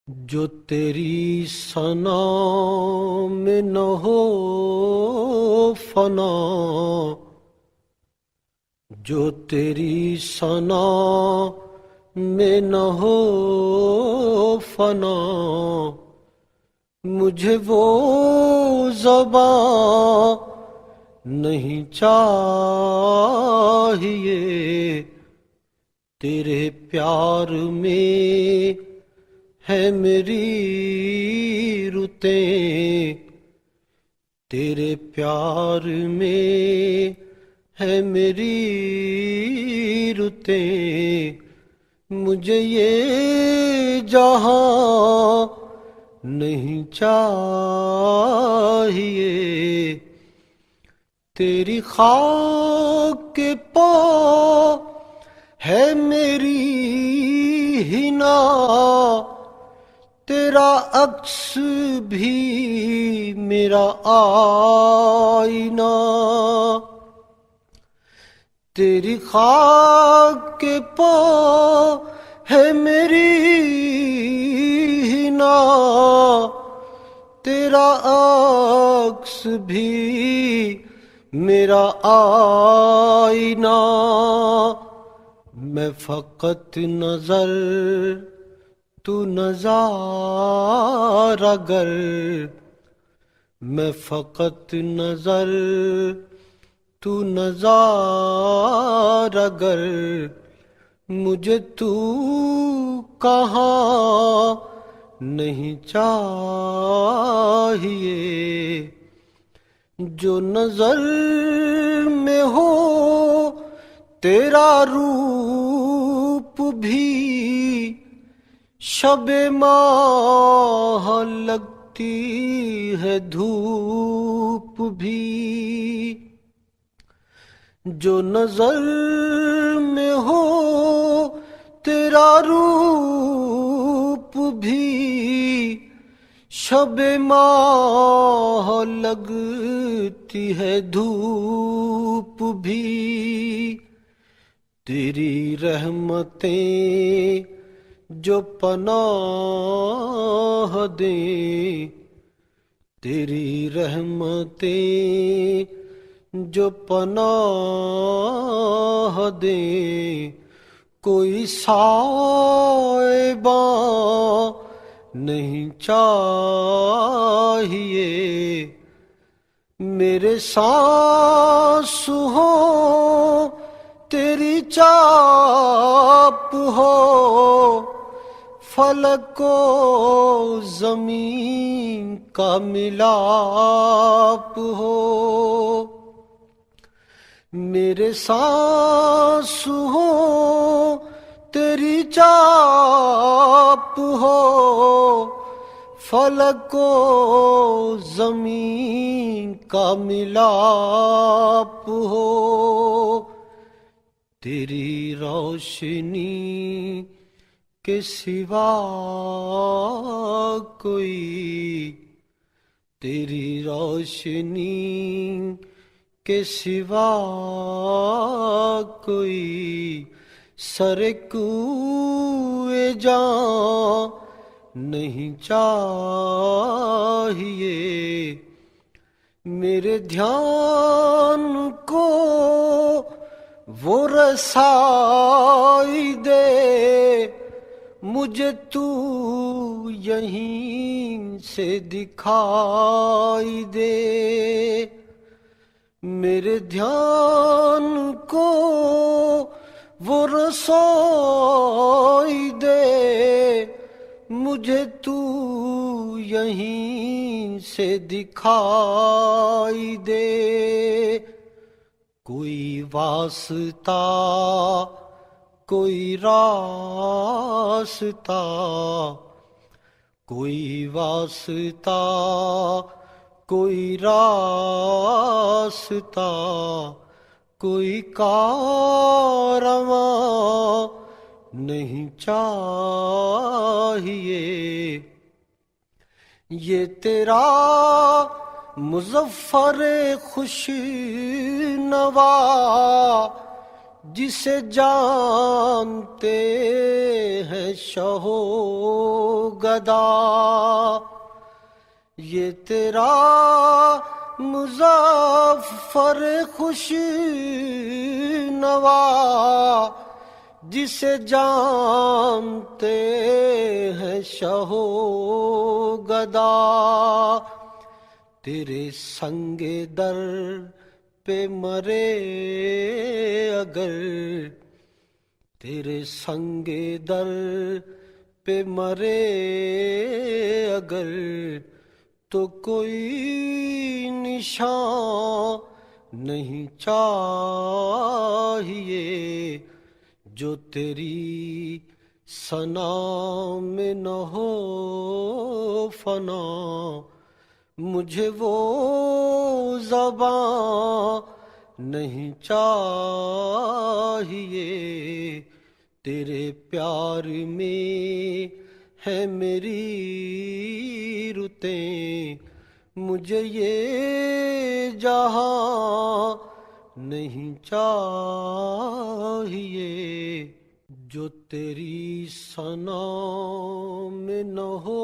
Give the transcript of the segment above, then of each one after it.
جو تیری ثنا میں نہ ہو فنا، جو تیری ثنا میں نہ ہو فنا، مجھے وہ زباں نہیں چاہیے، تیرے پیار میں ہے میری رتیں، تیرے پیار میں ہے میری رتیں، مجھے یہ جہاں نہیں چاہیے، تیری خاک کے پا ہے میری حنا، تیرا عکس بھی میرا آئینہ، تیری خاک کے پا ہے میری حنا، تیرا عکس بھی میرا آئینہ، میں فقط نظر تو نظارہ گر، میں فقط نظر تو نظارہ گر، مجھے تو کہاں نہیں چاہیے، جو نظر میں ہو تیرا روپ بھی، شب ماہ لگتی ہے دھوپ بھی، جو نظر میں ہو تیرا روپ بھی، شب ماہ لگتی ہے دھوپ بھی، تیری رحمتیں جو پناہ دیں، تیری رحمتیں جو پناہ دیں، کوئی سائباں نہیں چاہیے، میرے سانس ہو تیری چاپ ہو، فلک و زمین کا ملاپ ہو، میرے سانس ہو تیری چاپ ہو، فلک و زمین کا ملاپ ہو، تیری روشنی کے سوا کوئی، تیری روشنی کے سوا کوئی سر کوئے جاں نہیں چاہیے، میرے دھیان کو وہ رسائی دے، مجھے تو یہیں سے دکھائی دے، میرے دھیان کو وہ رسائی دے، مجھے تو یہیں سے دکھائی دے، کوئی واسطہ کوئی راستہ، کوئی واسطہ کوئی راستہ، کوئی کارواں نہیں چاہیے، یہ تیرا مظفر خوش نوا جسے جانتے ہیں شہ و گدا، یہ تیرا مظفر خوش نوا، جسے جانتے ہیں شہ و گدا، تیرے سنگ در پہ مرے اگر، تیرے سنگ در پہ مرے اگر، تو کوئی نشان نہیں چاہیے، جو تیری ثنا میں نہ ہو فنا، مجھے وہ زبان نہیں چاہیے، تیرے پیار میں ہے میری رتیں، مجھے یہ جہاں نہیں چاہیے، جو تیری ثنا میں نہ ہو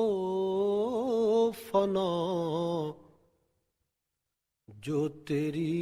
فنا، جو تیری